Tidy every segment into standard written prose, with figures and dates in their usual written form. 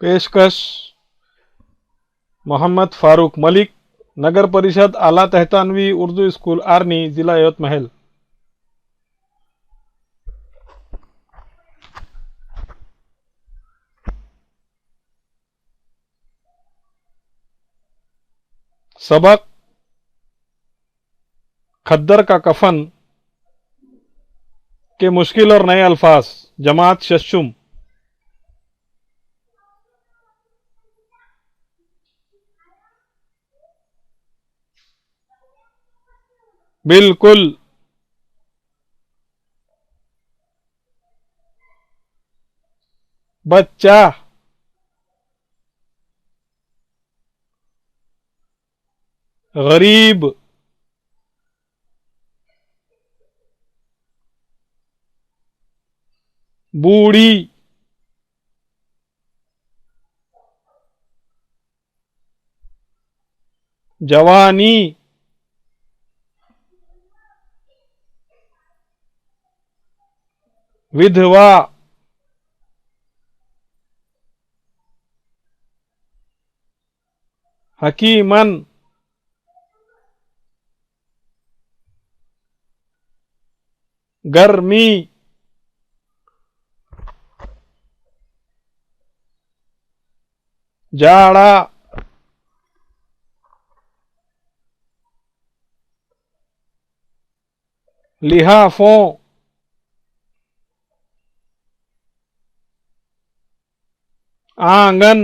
पेशकश मोहम्मद फारूक मलिक, नगर परिषद आला तहतानवी उर्दू स्कूल आर्नी, जिला यवतमहल। सबक खद्दर का कफन के मुश्किल और नए अल्फाज, जमात शशुम। बिल्कुल। बच्चा गरीब बूढ़ी जवानी विधवा हकीमन गर्मी जाड़ा लिहाफों आंगन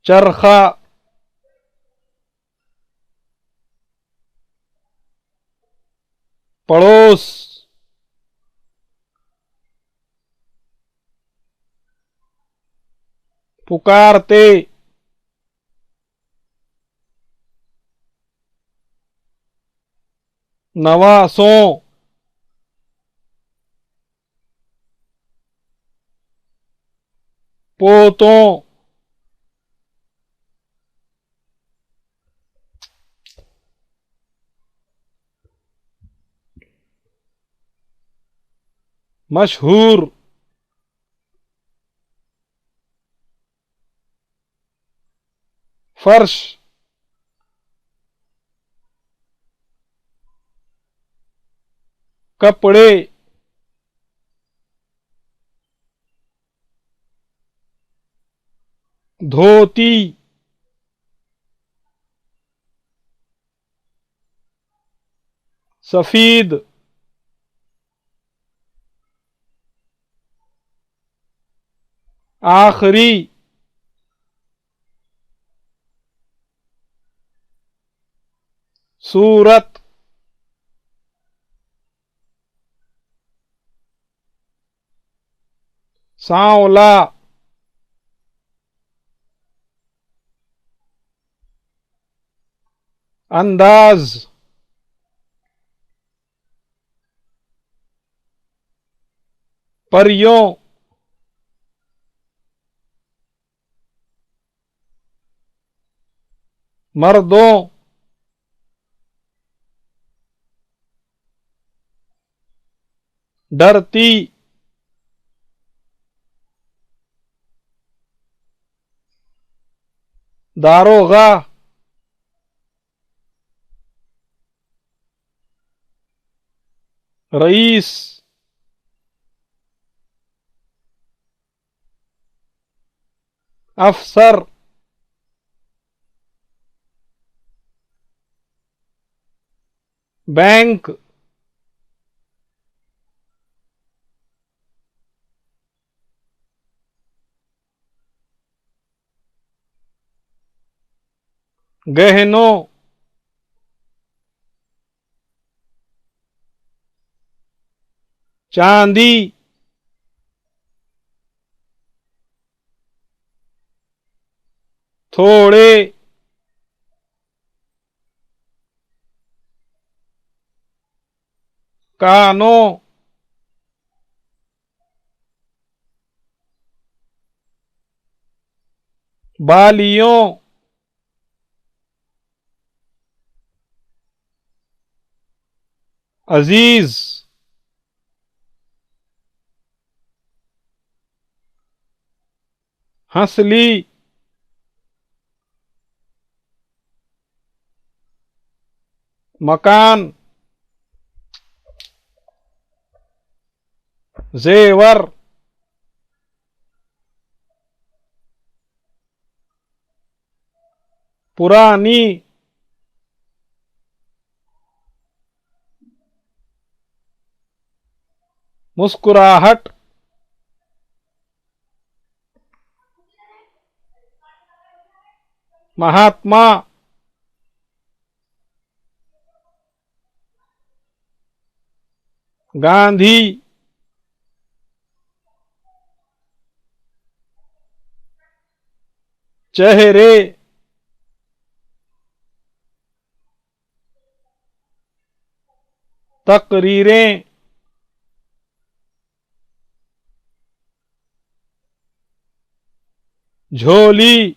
चरखा पड़ोस पुकारते नवासों पोतों मशहूर फर्श कपड़े धोती सफेद आखिरी सूरत सांवला अंदाज परियों मर्दों डरती दारोगा रईस अफसर बैंक गहनों चांदी थोड़े कानों बालियों अजीज हंसली, मकान, जेवर, पुरानी, मुस्कुराहट, महात्मा, गांधी, चेहरे, तकरीरें, झोली,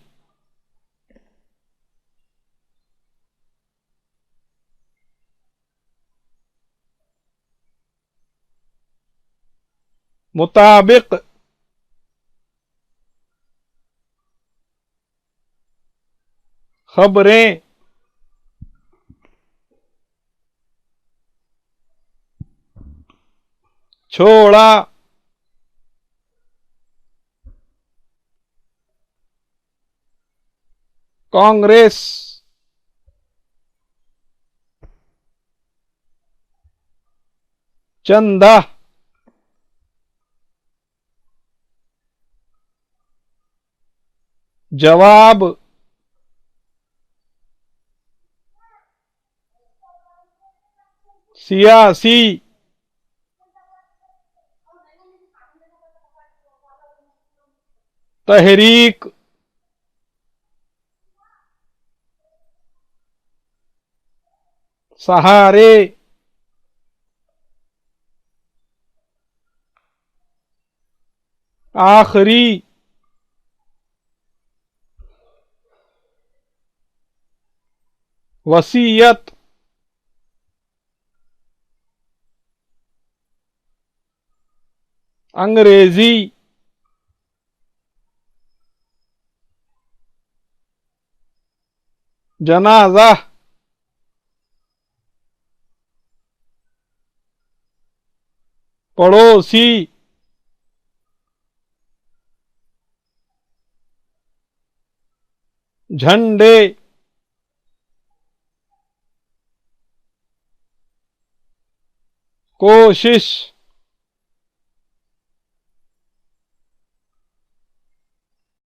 मुताबिक, खबरें, छोड़ा, कांग्रेस, चंदा, जवाब, सियासी, तहरीक, सहारे, आखिरी, वसीयत, अंग्रेजी, जनाजा, पड़ोसी, झंडे, कोशिश,